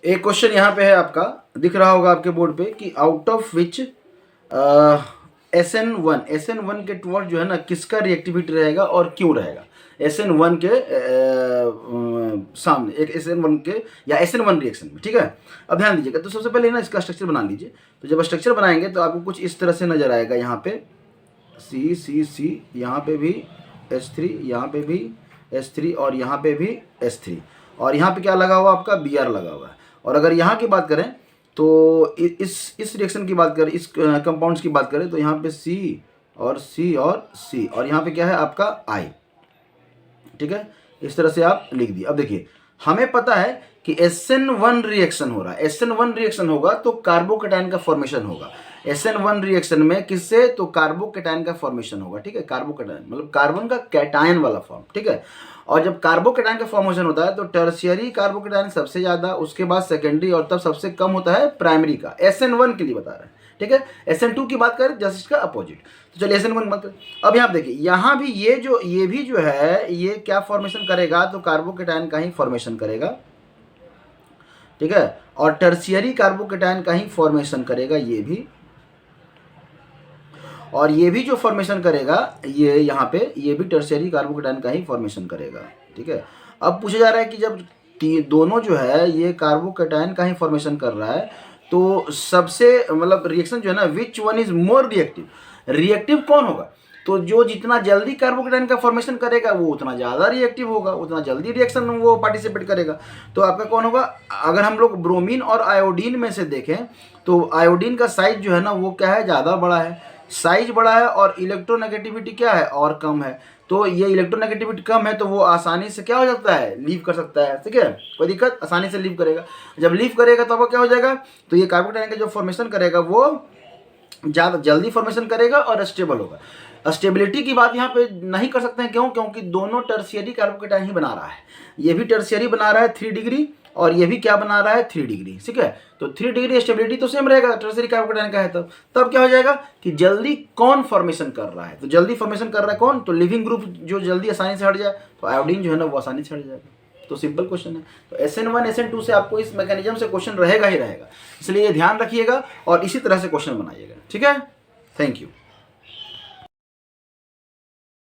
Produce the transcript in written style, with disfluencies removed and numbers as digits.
एक क्वेश्चन यहाँ पे है आपका, दिख रहा होगा आपके बोर्ड पे कि आउट ऑफ विच SN1 के टुवर्ड जो है ना किसका रिएक्टिविटी रहेगा और क्यों रहेगा। SN1 के सामने एक SN1 के या SN1 रिएक्शन में, ठीक है। अब ध्यान दीजिएगा, तो सबसे पहले ना इसका स्ट्रक्चर बना लीजिए। तो जब स्ट्रक्चर बनाएंगे तो आपको कुछ इस तरह से नजर आएगा, यहाँ पे C, यहाँ पे भी H3, यहाँ पे भी H3 और यहाँ पे भी H3, और यहाँ पे क्या लगा हुआ आपका Br लगा हुआ है। और अगर यहाँ की बात करें तो इस रिएक्शन की बात करें, इस कंपाउंड्स की बात करें तो यहाँ पे C और C और C, और यहाँ पे क्या है आपका I, ठीक है। इस तरह से आप लिख दिए। अब देखिए हमें पता है कि SN1 रिएक्शन हो रहा है, SN1 रिएक्शन होगा तो कार्बोकेटाइन का फॉर्मेशन होगा। SN1 रिएक्शन में किससे, तो कार्बोकेटाइन का फॉर्मेशन होगा, ठीक है। कार्बोकेटाइन मतलब कार्बन का कैटायन वाला फॉर्म, ठीक है। और जब कार्बोकेटाइन का फॉर्मेशन होता है तो टर्शियरी कार्बोकेटाइन सबसे ज़्यादा, उसके बाद सेकेंडरी, और तब सबसे कम होता है प्राइमरी का। SN1 के लिए बता रहे हैं, ठीक है। SN2 की बात करें जस्ट इसका अपोजिट। तो चलिए SN1 बात करें। अब यहाँ देखिए, यहाँ भी ये भी जो है ये क्या फॉर्मेशन करेगा, तो कार्बोकेटाइन का ही फॉर्मेशन करेगा, ठीक है। और टर्शियरी कार्बोकेटाइन का ही फॉर्मेशन करेगा ये भी, और ये भी जो फॉर्मेशन करेगा ये यहाँ पे, ये भी टर्शियरी कार्बोकेटाइन का ही फॉर्मेशन करेगा, ठीक है। अब पूछा जा रहा है कि जब दोनों जो है ये कार्बोकेटाइन का ही फॉर्मेशन कर रहा है तो सबसे मतलब रिएक्शन जो है ना, which one is more reactive, reactive कौन होगा, तो जो जितना जल्दी कार्बोकेटाइन का फॉर्मेशन करेगा वो उतना ज़्यादा रिएक्टिव होगा, उतना जल्दी रिएक्शन वो पार्टिसिपेट करेगा। तो आपका कौन होगा, अगर हम लोग ब्रोमीन और आयोडीन में से देखें तो आयोडीन का साइज जो है ना वो क्या है, ज़्यादा बड़ा है, साइज बड़ा है, और इलेक्ट्रोनेगेटिविटी क्या है, और कम है। तो ये इलेक्ट्रोनेगेटिविटी कम है तो वो आसानी से क्या हो सकता है, लीव कर सकता है, ठीक है, कोई दिक्कत, आसानी से लीव करेगा। जब लीव करेगा तो वो क्या हो जाएगा, तो ये कार्बोकेटाइन का जो फॉर्मेशन करेगा वो ज़्यादा जल्दी फॉर्मेशन करेगा और स्टेबल होगा। स्टेबिलिटी की बात यहाँ पे नहीं कर सकते हैं, क्यों, क्योंकि दोनों टर्शियरी कार्बोकेटाइन ही बना रहा है। ये भी टर्शियरी बना रहा है 3 डिग्री, और ये भी क्या बना रहा है 3 डिग्री, ठीक है। तो 3 डिग्री स्टेबिलिटी तो सेम रहेगा, टर्शियरी कार्बोकेटाइन का है। तब क्या हो जाएगा कि जल्दी कौन फॉर्मेशन कर रहा है, तो जल्दी फॉर्मेशन कर रहा है कौन, तो लिविंग ग्रुप जो जल्दी आसानी से हट जाए, तो आयोडीन जो है ना वो आसानी से हट जाएगा। तो सिंपल क्वेश्चन है। तो SN1 SN2 से आपको इस मैकेनिज्म से क्वेश्चन रहेगा ही रहेगा, इसलिए ध्यान रखिएगा और इसी तरह से क्वेश्चन बनाइएगा, ठीक है। Thank you.